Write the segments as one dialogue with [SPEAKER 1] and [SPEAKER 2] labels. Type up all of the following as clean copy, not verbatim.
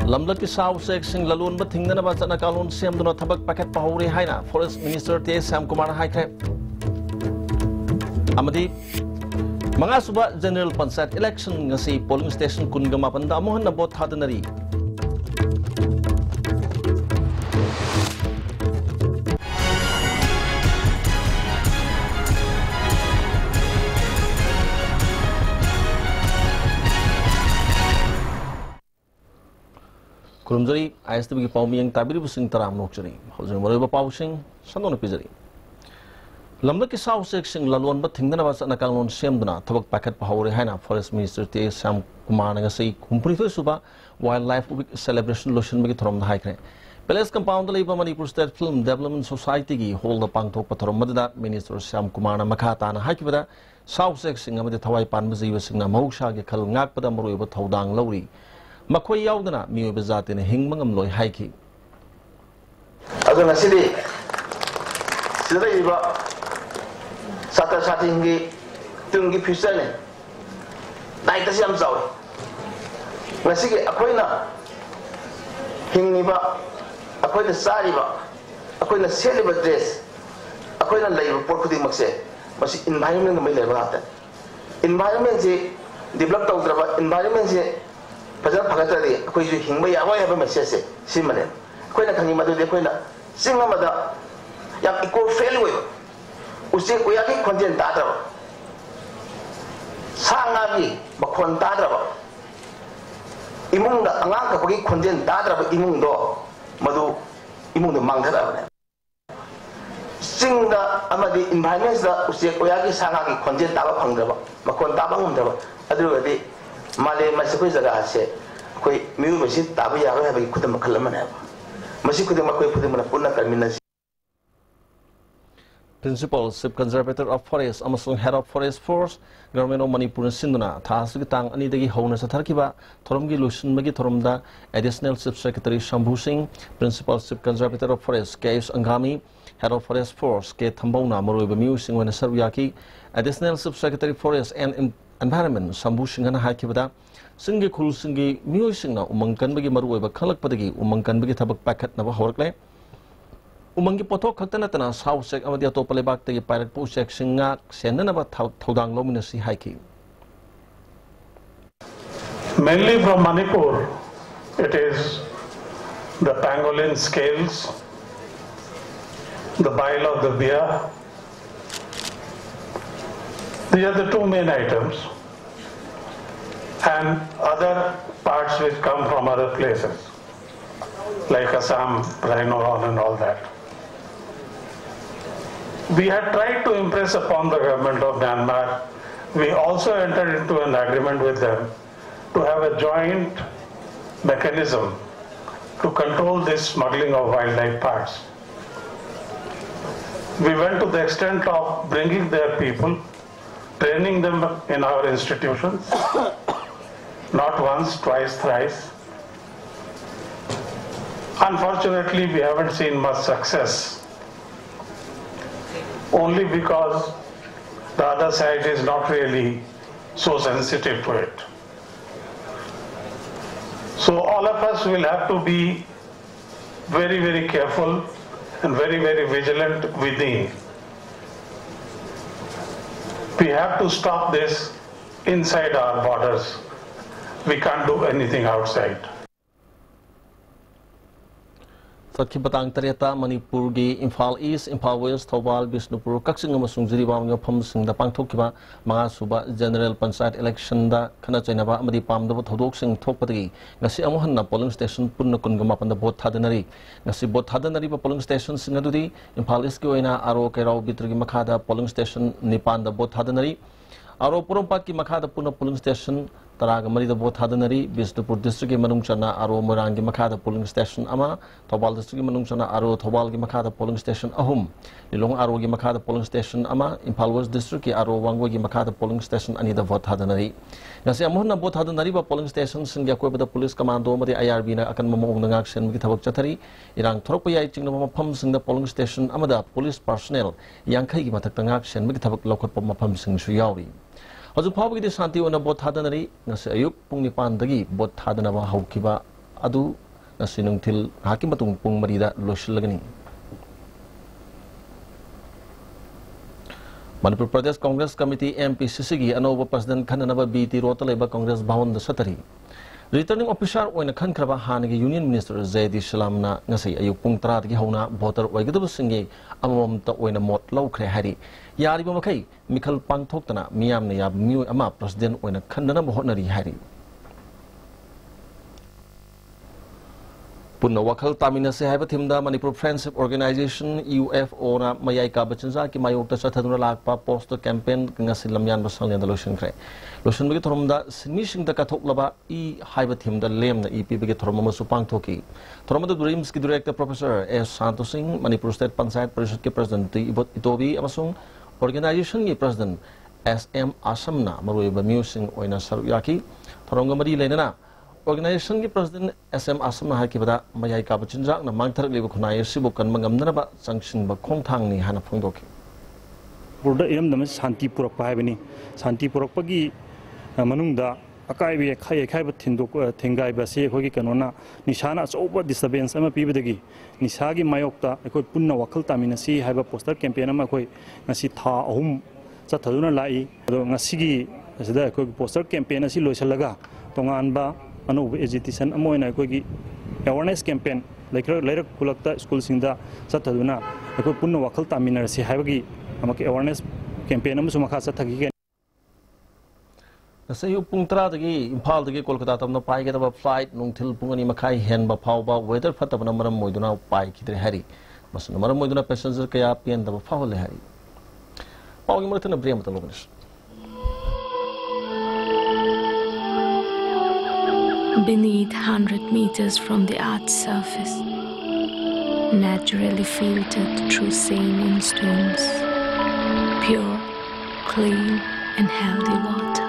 [SPEAKER 1] Lamlat ki saw sing lalun ba thingna ba chana kalon sem duna thabak paket pahori haina Forest Minister T Sam Kumar haikre amadi mga suba General Pansat election ngasi polling station kun gamapan da amohan na bot hadanari Kurumjari ISTB ki paumiyang tabiri busing taram nokjari hojeng moroiba pausing sandona pijari lamla ki saw sing lalon ba thingdana ba chana kalon semduna thabak paket pahori haina Forest Minister T Sam Kumar ngasi kumpri suba wildlife week celebration lotion bagi thorom haikre Palace compound leiba Manipur State Film Development Society gi hold the pangthok pathorom madda Minister Sam Kumar na makhata na haikibada saw sing amade thawai pan bajiwa singna mausha ge khal ngak pada moroiba thodang lawri Makoy yaudana miyo bezate ne hing mangam loy haiki.
[SPEAKER 2] Agar nasi di, sudah iba satu hingga tinggi pisau ni, naik tas yang jauh. Nasi ke apa ina hing ni ba, apa ina sari ba, apa ina seli ba dress, apa ina lay ba porku di makse, masih environment kami lay ba environment je develop tahu terapa environment je Pasal pakai tadi, aku itu hingga ya, apa yang masih sih mana? Aku nak kangi madu dia, aku nak singa mada yang equal value, usia aku yakin konten tak ada, sangat lagi bakon tak ada, imung dah angang kapagi konten tak ada, imung do madu imung do mangkar apa? Sing dah amadi environment dah usia aku yakin sangat lagi konten tak ada pang dah, bakon tak bangun dah, aduh jadi Malay masih kau jaga asyik, kau miu masih tak boleh aku bagi kuda makan mana apa, masih kuda makan kuda mana pun nak kami
[SPEAKER 1] Principal Sub Conservator of Forest amasung Head of Forest Force Government of Manipur sinduna thas ki tang ani dagi hona sa tharkiba thorom gi lusun magi thorom da Additional Sub Secretary Shambhu Singh Principal Sub Conservator of Forest K.S. Angami Head of Forest Force K. Thambona Moroiba Miu Singh wana sarwyaki Additional Sub Secretary Forest and Environment Shambhu Singh na hakibada singi khul singi miu sing na umangkan bagi maruiba khalak padagi umangkan bagi thabak paket na ba horkle umangi pothok khatana tana saw sek amadi atopa lebak tagi pirate pu sek singa senna ba thodang lomina si haiki
[SPEAKER 3] Mainly from Manipur it is the pangolin scales, the bile of the bear. These are the two main items and other parts which come from other places like Assam, rhino horn and all that. We had tried to impress upon the government of Myanmar. We also entered into an agreement with them to have a joint mechanism to control this smuggling of wildlife parts. We went to the extent of bringing their people, training them in our institutions, not once, twice, thrice. Unfortunately, we haven't seen much success, only because the other side is not really so sensitive to it. So all of us will have to be very, very careful and very, very vigilant within. We have to stop this inside our borders. We can't do anything outside.
[SPEAKER 1] Sakhi batang tariata Manipur gi Imphal East, Imphal West, Thobal, Bishnupur, Kaksing amasung Jiribam ngapam sing da pangthokkiba mga suba General Pansat election da khana chainaba amadi pamdaba thodok sing thokpadagi ngasi amohan na polling station punna kungama panda vote thadanari ngasi vote thadanari ba polling station sing adudi Imphal East ki oina aro kerau bitrgi makhada polling station nipan da vote thadanari aro purompat ki makhada punna polling station Taraga Marida vote hadanari Bishnupur district manung chana aro Morangi makhada polling station ama Thobal district manung chana aro Thobal gi makhada polling station ahum Lilong aro gi makhada polling station ama Imphal West district ki aro Wangwa gi makhada polling station ani da vote hadanari ngasi amohon na vote hadanari ba polling station singya ko bada police commando mari IRB na akan mamong nangak sen gi thabak chathari irang thorok payai chingna mafam singda polling station amada police personnel yangkhai gi mathak tangak sen gi thabak lokhat pa mafam sing su yawi Haju phaw gi santi ona bot hadanari ngasi ayuk pung nipan dagi bot hadanaba haukiba adu ngasi nungthil hakim batung pung marida losilagani Manipur Pradesh Congress Committee MPCC gi anova president khananaba BT Rota leba Congress bhawan da satari Returning officer oina khankraba hanagi Union Minister Zaidi Salamna ngasi ayuk pung 10 gi hauna voter oigadabu singi amam ta oina mot laukhre hari yariba makai mikhal pangthoktana miyamna yab miu ama president oina khanana mohonari hari Punna wakal tamina se haiba thimda Manipur Friendship Organization UFO na mayai ka bachinja ki mayok ta chathaduna lakpa poster campaign ngasi lamyan basang len lotion kre lotion bagi thoromda sinishing ta kathoklaba I haiba thimda lem na EP bagi thoroma su pangthoki thoromda dreams ki director Professor S Santo Singh Manipur State Panchayat Parishad ke president itobi amasung organization ki president SM Asamna maruiba musing oina saru yaki thoronga mari lenana Organization ki president SM Asam ha ki bada mayai ka bachinjak na mangtharak leba khunai sibu kan mangamna ba sanction ba khongthang ni hana phongdoki
[SPEAKER 4] Burda iram dam shanti purak pa habini shanti purak pagi manungda akai be khai ba thindok thengai ba se khogi kanona nishana choba disturbance ama pibadagi nisagi mayokta ekoi punna wakal tamina si haiba poster campaign ama khoi ngasi tha ahum chathaduna lai ado ngasigi asida ekoi poster campaign asi loisalaga tongan ba Anu agitation amoina kogi awareness campaign like kulakta school singda chathaduna ko punna wakal taminar si haibagi amaki awareness campaign amu sumakha chathagi
[SPEAKER 1] Nasayu pung 10 dagi Imphal dagi Kolkata tamna pai ga da flight nungthil pung ani makhai hen ba phawba weather phatabna maram moiduna pai kidre hari masna maram moiduna passenger kaya pen da phawle hari pawgi marthana brem talognis
[SPEAKER 5] Beneath 100 meters from the Earth's surface, naturally filtered through sand stones, pure, clean, and healthy water.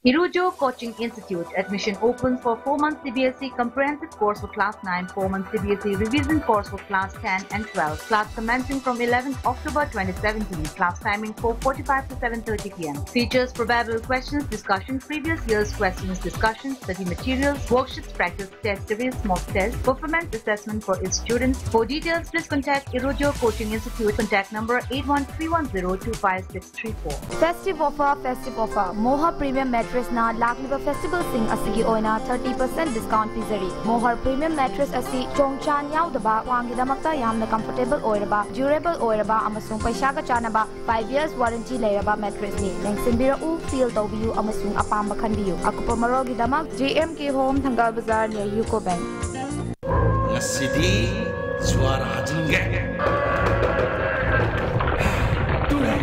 [SPEAKER 6] Irujo Coaching Institute admission open for 4-month CBSE comprehensive course for class 9, 4-month CBSE revision course for class 10 and 12. Class commencing from 11th October 2017. Class timing 4:45 to 7:30 p.m. Features probable questions, discussion, previous year's questions, discussion, study materials, worksheets, practice test series, mock test, performance assessment for its students. For details, please contact Irujo Coaching Institute. Contact number 8131025634.
[SPEAKER 7] Festive offer. Moha Premium Mattress na lakliba festival sing asigi oina 30% discount pizari. Mohar Premium Mattress asi chongchan yaudaba wangidamakta yamna comfortable oiraba, durable oiraba amasung paishaga chanaba 5 years warranty leiraba mattress ni. Lengsinbira u feel tawbiyu amasung apamba khanbiyu. Akupa marogi damak JMK Home Thangal Bazaar near UCO Bank.
[SPEAKER 8] Ngasidi suara hajinge. Ture.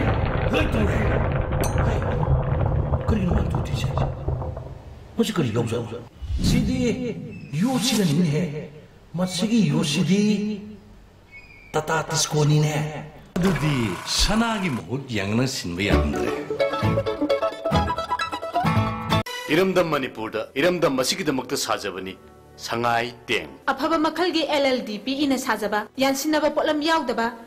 [SPEAKER 8] Kari naman tuti siya. Masi kari yawsa. Sidi yosi na ninhe. Masigi yosi di tatatis ko ninhe. Adudi sanagi mohut yang na sinba yamdre.
[SPEAKER 9] Iramdam Manipurda, Iramdam Masigidamukta Sajabani, Sangai Teng.
[SPEAKER 10] Apaba Makalgi LLDP ina Sajaba, Yansinaba Polam Yaudaba,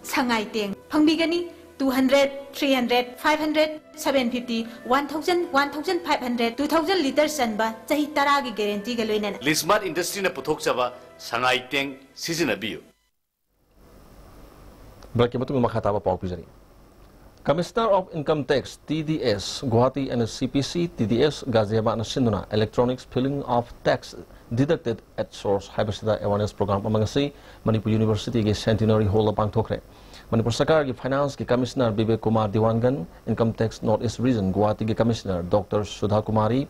[SPEAKER 10] Sangai Teng, Pangbigani. 200, 300, 500, 750, 1,000, 1,500, 2,000 liters sanba chahi taragi guarantee ga loinana.
[SPEAKER 9] Lismart industry na puthok chaba sangai teng sizina biu.
[SPEAKER 1] Berarti betul makhataba pau pizari. Commissioner of Income Tax TDS Guwahati and CPC TDS Gazeba na sinduna electronics filling of tax deducted at source haibasida awareness program amangasi Manipur University ge centenary hall pangthokre. Manipur Sarkar ki Finance ki Commissioner Bibek Kumar Diwangan, Income Tax North East Region Guwahati ki Commissioner Dr. Sudha Kumari,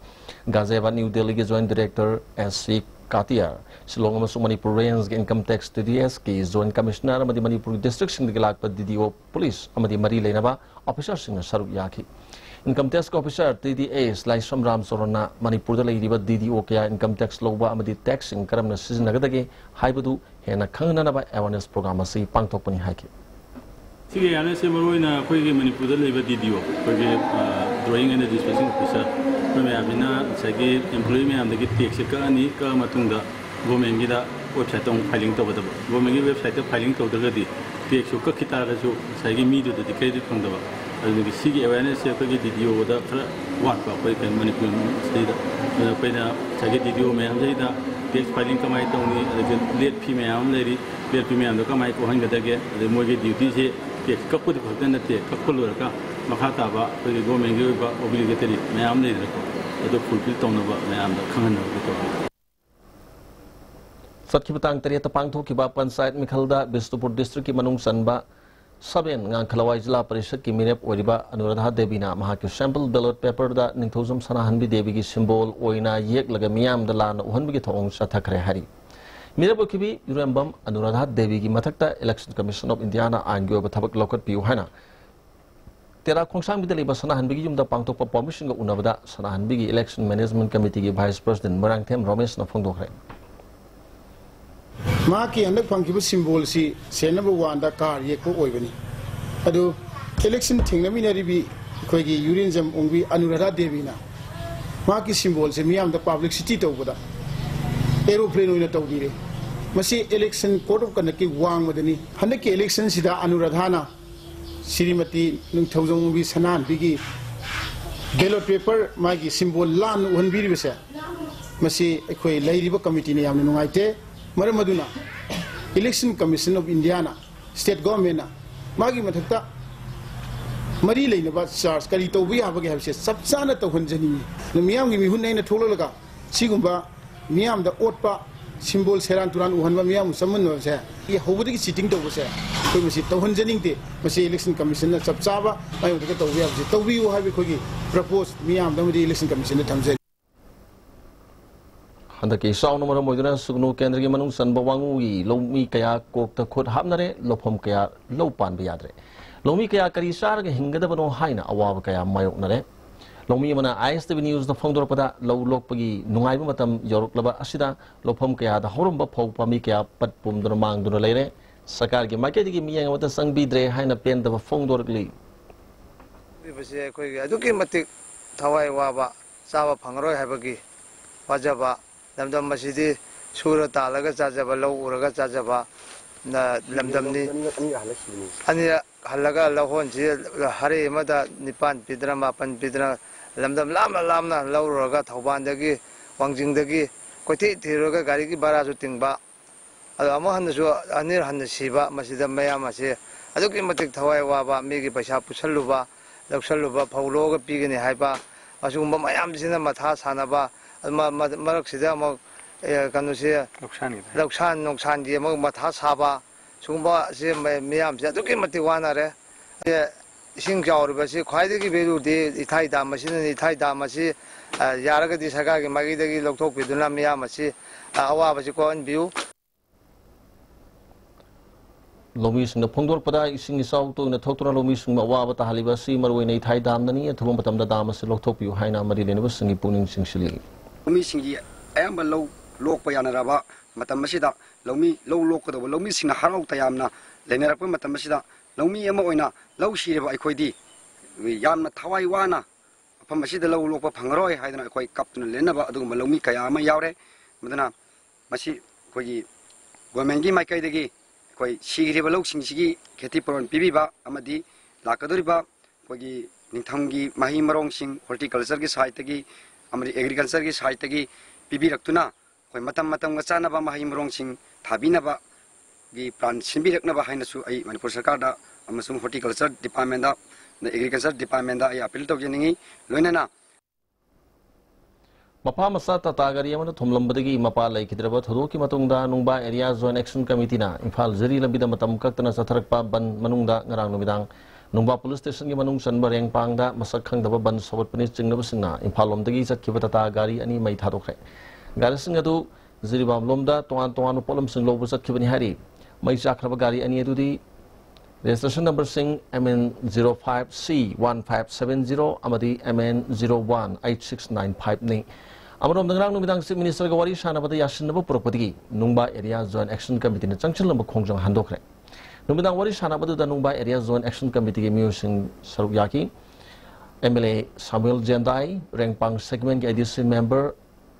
[SPEAKER 1] Gazeba New Delhi ki Joint Director SC Katia, Shillong amasung Manipur Range ki Income Tax TDS ki Joint Commissioner amadi Manipur District sing gilakpa DDO Police amadi mari leinaba officer sing saruk yaki. Income Tax Officer TDS Laisam Ram Sorona Manipur da leiriba DDO kaya Income Tax loba amadi tax sing karamna siznagadagi haibadu hena khangnanaba awareness program asi pangthokpani haiki.
[SPEAKER 11] Sige yana se maroina khoi ge Manipur da leiba DDO khoi ge drawing and dispensing officer prame abina sage employee me amdagi tax ka ani ka matungda government gi da website tong filing to badaba government gi website ta filing to daga di tax ka kitara ga jo sage mi do da credit phang daba ꯑꯗꯨꯗꯒꯤ ꯁꯤꯒꯤ ꯑꯦꯋꯦꯔꯅꯦꯁꯁꯦ ꯑꯩꯈꯣꯏꯒꯤ DDOꯗ ꯈꯔ ꯋꯥꯠꯄ ꯑꯩꯈꯣꯏ ꯀꯩꯅꯣ ꯃꯅꯤꯄꯨꯔꯁꯤꯗ ꯑꯩꯈꯣꯏꯅ ꯉꯁꯥꯏꯒꯤ DDO ꯃꯌꯥꯝꯁꯤꯗ ꯇꯦꯛꯁ ꯐꯥꯏꯂꯤꯡ ꯀꯃꯥꯏꯅ ꯇꯧꯅꯤ ꯑꯗꯒꯤ ꯂꯦꯠ ꯐꯤ ꯃꯌꯥꯝ ꯑꯃ ꯂꯩꯔꯤ ꯂꯦꯠ ꯐꯤ ꯃꯌꯥꯝꯗꯣ ꯀꯃꯥꯏꯅ ꯀꯣꯛꯍꯟꯒꯗꯒꯦ ꯑꯗꯩ ꯃꯣꯏꯒꯤ ꯗ꯭ꯌꯨꯇꯤꯁꯦ ꯇꯦꯛꯁ ꯀꯛꯄꯗ ꯈꯛꯇ ꯅꯠꯇꯦ ꯀꯛꯄ ꯂꯣꯏꯔꯒ ꯃꯈꯥ ꯇꯥꯕ ꯑꯩꯈꯣꯏꯒꯤ ꯒꯣꯔꯃꯦꯟꯒꯤ ꯑꯣꯏꯕ ꯑꯣꯕ꯭ꯂꯤꯒꯦꯇꯔꯤ ꯃꯌꯥꯝ ꯂꯩꯗꯅꯀꯣ ꯑꯗꯨ ꯐꯨꯜꯐꯤꯜ ꯇꯧꯅꯕ ꯃꯌꯥꯝꯗ ꯈꯪꯍꯟꯅꯕ ꯇꯧꯕꯤ
[SPEAKER 1] ꯆꯠꯈꯤꯕ ꯇꯥꯡ 8 ꯄꯥꯡꯊꯣꯛꯈꯤꯕ ꯄꯟꯆꯥꯌꯠ ꯃꯤꯈꯜꯗ ꯕꯤꯁꯅꯨꯄꯨꯔ ꯗꯤꯁꯇ꯭ꯔꯤꯛꯀꯤ ꯃꯅꯨꯡ ꯆꯟꯕ Saben Ngankhalawa Jila Parishad ki Mirep Oriba Anuradha Devi na mahaki sample ballot paper da Ningthozam Sanahanbi Devi ki symbol oina yek laga miyam da lan uhanbi ki thong sathakre hari Mirep okibi Yurembam Anuradha Devi ki mathakta Election Commission of India na angyo ba thabak lokat piu haina Tera khongsang bi dali ba Sanahanbi ki yumda pangthokpa permission ga unabada Sanahanbi ki Election Management Committee ki Vice President Marangthem Ramesh na phongdokre
[SPEAKER 12] Maki andak pangkibu symbol si senaba wanda kar yekko oibani adu election thingnami naribi khoigi urinjam ongbi Anuradha Devi na maki symbol se miyam da publicity tawbada aeroplane oina tawdire masi election code of conduct ki wang madani hanaki election sida Anuradha na Srimati Ningthozam ongbi Sanan bigi ballot paper magi symbol lan uhanbiri bese masi khoi lairiba committee ne yamna nungaite Maramaduna Election Commission of India State Government Magi Mathakta Mari Lane about Charles Karito we have a gap Sapsana to Hunjani Miam give me Hunay Tologa Sigumba Miam the Otpa symbol Seranturan Uhanba Miam someone was there he holding sitting to was there we must sit to Hunjaning day must Election Commission Sapsava I want to get away of the we have a cookie proposed Miam the Election Commission at Tamzet
[SPEAKER 1] Handaki sauna mara moiduna sugnu kendra gi manung sanba wangi lomi kaya kokta khot hapnare lofom kaya lo pan bi yadre lomi kaya kari sar ga hingada bano haina awab kaya mayok nare lomi mana ISTV news da phongdor pada lo lok pagi nungai ba matam yorok laba asida lofom kaya da horom ba phau pami kaya pat pum dor mang dor leire sakar gi market gi miyang wata sang bi dre haina pen da phongdor li
[SPEAKER 13] bise koi aduki matik thawai wa ba sawa phangroi habagi wajaba Lamdam Masidi Sura Talaga Jajaba Low Uraga Jajaba Lamdamni Ania Halaga Lahon Hari Mada Nipan Pidra Mapan Pidra Lamdam Lama Lamna Low Raga Taubandagi Wangjing Dagi Koti Tiroga Gariki Barazu Tingba Amahan Anir Han Shiba Masida Mayamasi Aduki Matik Tawai Waba Migi Pasha Pusaluba Laksaluba Pauloga Pigani Haiba Asumba Mayam Sina Matha Sanaba Marak Sida Mok Kanusia Loksan Noksan Dia Mok Matha Saba Sumba Si Miam Saduki Matiwana Sing Jauribasi Quaidiki Bedu de Itai Damasi Itai Damasi Yaraga di Sagagi Magidagi Loktok Viduna Miamasi Awabasiko and View
[SPEAKER 1] Lomis in the Pongor Pada sing is out to the Totora Lomis in Mawaba Halibasi Marwin Itai Damani and Tumatam the Damas Lotopu Haina Marilena singing Puning Singili.
[SPEAKER 14] Lomi I am a low Payanaraba, Matamasida, Lomi, low local, Lomi in a Harrow Tayamna, Lenerapu Matamasida, Lomi Yamoina, Low Shiva Equidi, Yamna Tawaiwana, upon Masida low local Pangroi, I don't quite Captain Lenaba, Malomi Kayama Yaure, Madana, Masi, Koyi, Gomengi Makaidegi, Koi, Shigi Singigi, Ketipon Pibiba, Amadi, Lakaduriba, Kogi, Nintangi, Mahimarong Sing, Horticulture Saitagi. Agriculture is high tagi, Bibi Raktuna, when Matam Sanaba Mahimrong Sing, Tabinaba, the plant Simbiraknaba Hinasu, Manipur Sakada, Amasum Horticulture Department, the Agriculture Department, I appeal to Jenny, Lunana.
[SPEAKER 1] Mapa Masata Tagariam, Tumlambadi, Mapa Lake Hidrabat, Hudoki Matunda, Numba Area Zone Action Committee, Infal Zeri Labida Matam Katana Satarakpa, Ban Manunda, Naranumidang. Numba police station ki manung san bareng pangda masak khang daba ban sobat panis jingna basingna imphalom dagi chakkiba tata gari ani mai thadokre gari sing adu ziribam lomda toan polam sing lobu chakkibani hari mai chakraba gari ani adu di registration number sing MN05C 1570 amadi MN01 8695 ni amarom dangrang numidang chief minister ga wari sanabada yasinna puropadi nungba area joint action committee na changchil lamba khongjang handokre Numidang wari Shanabadu the Numba Area Zone Action Committee Musing Saruyaki, MLA Samuel Jendai, Rengpang Segment Edition Member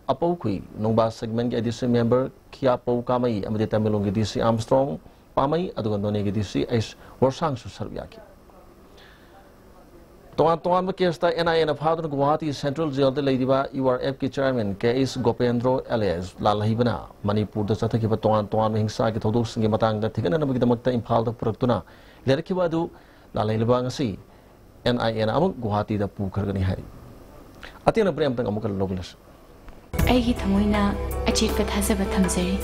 [SPEAKER 1] Apokui, Numba Segment Edition Member Kiapo Kamai, Amadita Melungi DC Armstrong, Pamai, Adugandone DC H. Warsang Saruyaki. Toan case NIA फादन Guwahati central jail URF की chairman KS Gopendro alias Lalhibana Manipur चथखिब तोन हिंसा की थौदोकसिंग मतंग थिगननबगिदमक्ता इम्फाल पुरक्तुना लेरखिबा अदु लालहिबा ngasi NIA na amuk Guwahati दा पुखरगनी हारि अतेन प्रेम तंग अमुक लोगलस
[SPEAKER 5] अैगी थमोइना अचित कथाजब थमजरी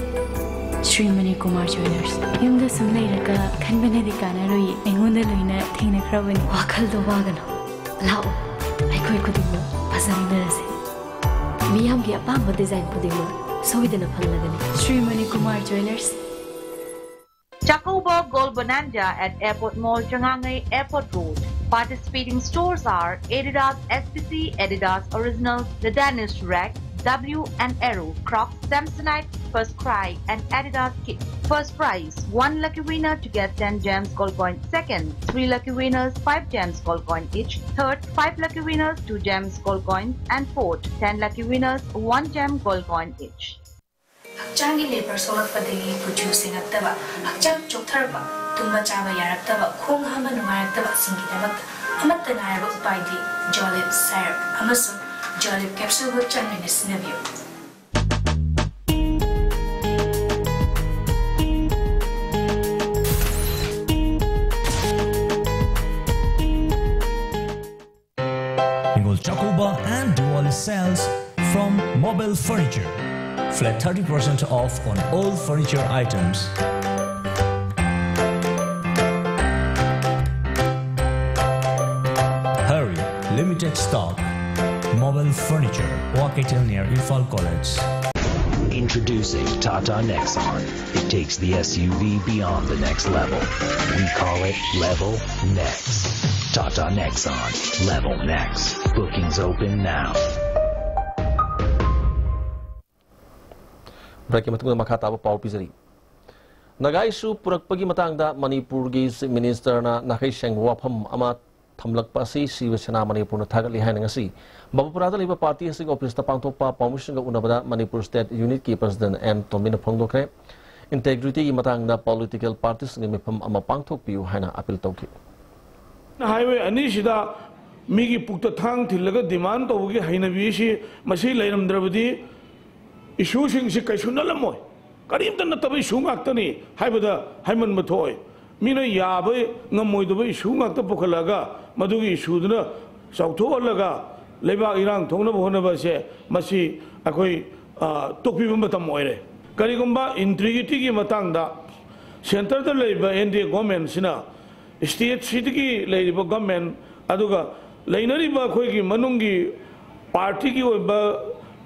[SPEAKER 5] श्री मणि कुमार ज्वेलर्स युमदा सुम लेरका खनबनदि कानारोई एंगोंदा लोइना थेंगनख्रबनी वाखल दो वागनो लाओ अखोई खुदिमो फजमिनरसे मियाम की अपाम डिजाइन खुदिमो सोइदना फंगलगनी Shri Mani Kumar jewellers
[SPEAKER 6] Chacobo Gold Bonanza at Airport Mall, Changangai Airport Road. Participating stores are Adidas SPC, Adidas Originals, The Danish Rack, W and Aero, Crocs, Samsonite, First Cry and Adidas Kit. First prize, 1 lucky winner to get 10 gems gold coin. Second, 3 lucky winners, 5 gems gold coin each. Third, 5 lucky winners, 2 gems gold coins. And fourth, 10 lucky winners, 1 gem gold coin each.
[SPEAKER 15] Hakchangi labor solakpadagi producing aktaba hakchang choktarba tumba chaba yaraktaba khong hama nungairaktaba singidabak amatta nairaba upaidi jolip syrup amasu jolip capsule bu changina sinabiyo
[SPEAKER 16] Nicole Chacoba and Diwali sales from Mobile Furniture. Flat 30% off on all furniture items. Hurry, limited stock. Mobile Furniture, Wakatel near Ifal College.
[SPEAKER 17] Introducing Tata Nexon. It takes the SUV beyond the next level. We call it Level Next. Tata Nexon. Level Next. Bookings open now.
[SPEAKER 1] Break मतुंग मखा ताब पाव पिजरी नगाइसु पुरकपगी मतंगदा मणिपुर की chief minister ना नाखै सेंग वाफम अमा थमलकपा शिवसेना मणिपुर थागली हाइनंगसी बबुपुरादा लेबा party हसिंग office ता पांगथोकपा पाउमिशन गा उनबदा Manipur state unit की प्रेसिडेंट एम तोमिन फोंगदोखरे इंटेग्रिटी की मतंगदा पॉलिटिकल पार्टीज के मिफम अमा पांगथोकपियु हाइना अपील तौखि
[SPEAKER 18] हाईवे अनिसिदा मिगी पुक्ता थांग थिलगा डिमांड तौगी हाइनबीसी मसी लेरमद्रबदी इशूसिंग से कैसु नलमोय करीमता नतब इशू गाक्तनी हाइबदा हाइमन मथोय मीना याबे ngमोयदब इशू गाक्ता पुखलगा मदुगी इशूदना चौथोलगा लेबा इरांग थोंगना होनबसे मसी अखोय तोकपिब मतम ओइरे करिगुंबा इंट्रिगिटी की मतंगदा सेंटर दा लेबा एनडीए गवर्नमेंट सिना स्टेट सिटी की लेबा गवर्नमेंट अदुगा लेनरिबा अखोयगी मनुंगी पार्टी की ओइबा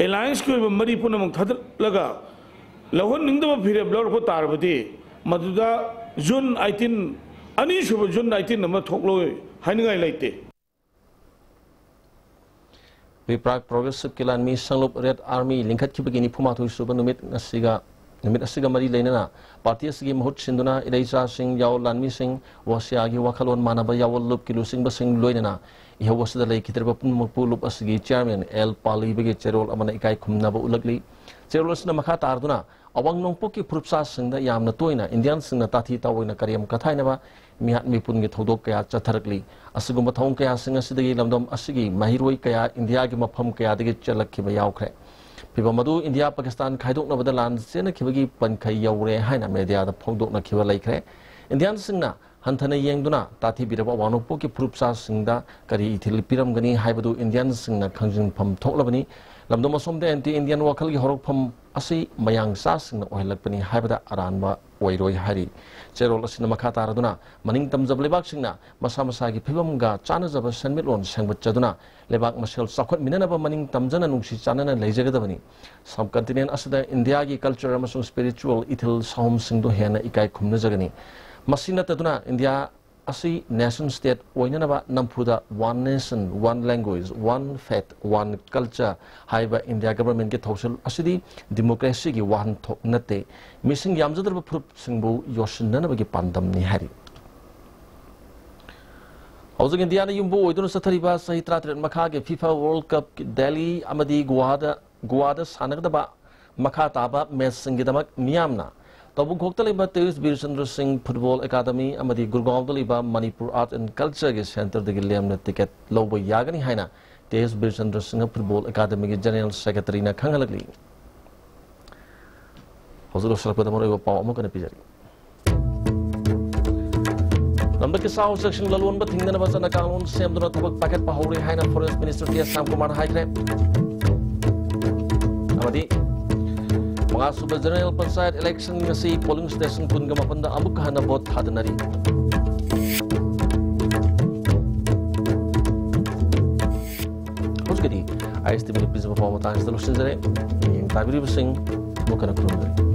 [SPEAKER 18] एलायंस की मरी पुनम थदलगा लहन निंगदब फिरे ब्लर तारबदी मदुदा जून 18 अनीसुब जून 19 नम थोकलोय हाइनगाय लेते
[SPEAKER 1] विप्राग प्रोग्रेसिव किलान मी संगलोप रेड आर्मी लिंखत खिबगी निफुमाथुई सुब नुमित नसिगा मरी लेना पार्टी असगी महुत सिंदुना इदैसा सिंह याव लानमी सिंह वसियागी वखलोन मानबा यावल लुप किलुसिंग बसिंग लोइना इहवसदा लेखित्रब पुलुप असगी चेयरमैन एल पालीबगे चेरोल अमना इकाई खुमनाब उलगली चेरोल असना मखा तारदुना अवंग नोंपोकी फुरुपसा सिंगदा यामना तोइना इंडियन सिंगना ताथी तावइना करियम कथाइनबा मिहात मिपुनगे थौदोक कया चथरकली असगुम थौं कया सिंग असिदगी लमदम असिगी महिरोई कया इंडिया की मफम कया दगे चलखिबा यावखरे फिबम मदु India Pakistan खाइदोकनबदा lawn सेनखिबगी पनखै you're हाइना media दा फोंदोकनखिबा लेखरे इंडियन सिंगना हंथना येंगदुना ताथी बिरबा वानोपो की फुरुपसा सिंगदा करी इथिल पिरमगनी हाइबदु इंडियन सिंगना खंजिनफम थोकलबनी लमदम असोमदे एंटी इंडियन वखल की हरोफम असि मयांग सा सिंगना ओहलकपनी हाइबदा अरानबा ओइरोय हारी चेरोल असिना मखा तारदुना मनिंग तमजब लेबाक सिंगना मसा मसा की फिबमगा चानजब सनमिलोन संगबचदुना लेबाक मसेल सखत मिननबा मनिंग तमजना नुंगसी चानना लेजगदबनी सब कंटिनेंट असदा इंडिया की कल्चर अमसुंग स्पिरिचुअल इथिल साउम सिंगदो हेना इकाई खुमनजगनी मसीना तदुना इंडिया असी नेशन स्टेट ओइननबा नमफुदा one nation one language one faith one culture हाइबा इंडिया गवर्नमेंट के थौसल असिदी डेमोक्रेसी की वाहन थोक नते मिसिंग यामजदरब फुरुप सिंगबु योशननबगी पांदमनी हारी हौजग इंडिया ने युम्बु ओइदुन सथरिबा सही 33 मखा के फीफा वर्ल्ड कप दिल्ली अमदी गोवादा सानगदबा मखा ताबा match सिंगदमक मियामना Tabung Khokta liba Tevis Bir Chandra Singh Football Academy amadi Gurgaon liba Manipur Art and Culture Center dagi lemna ticket lobo yagani haina Tevis Bir Chandra Singh Football Academy General Secretary na khangalagli. Hozur salapeda moro paw amo kana pijari. Number ke South section lalwan ba thingna ba sana kanun sem dona tobak packet pa hore haina Forest Minister T Sam Kumar haikre. Amadi mga Super General Panchayat election ngasi polling station kun gamapanda amuk kahana bot hadanari. Hosgadi, I estimate the principal form of time solutions. Yung tabiri basing mo kana kurungan.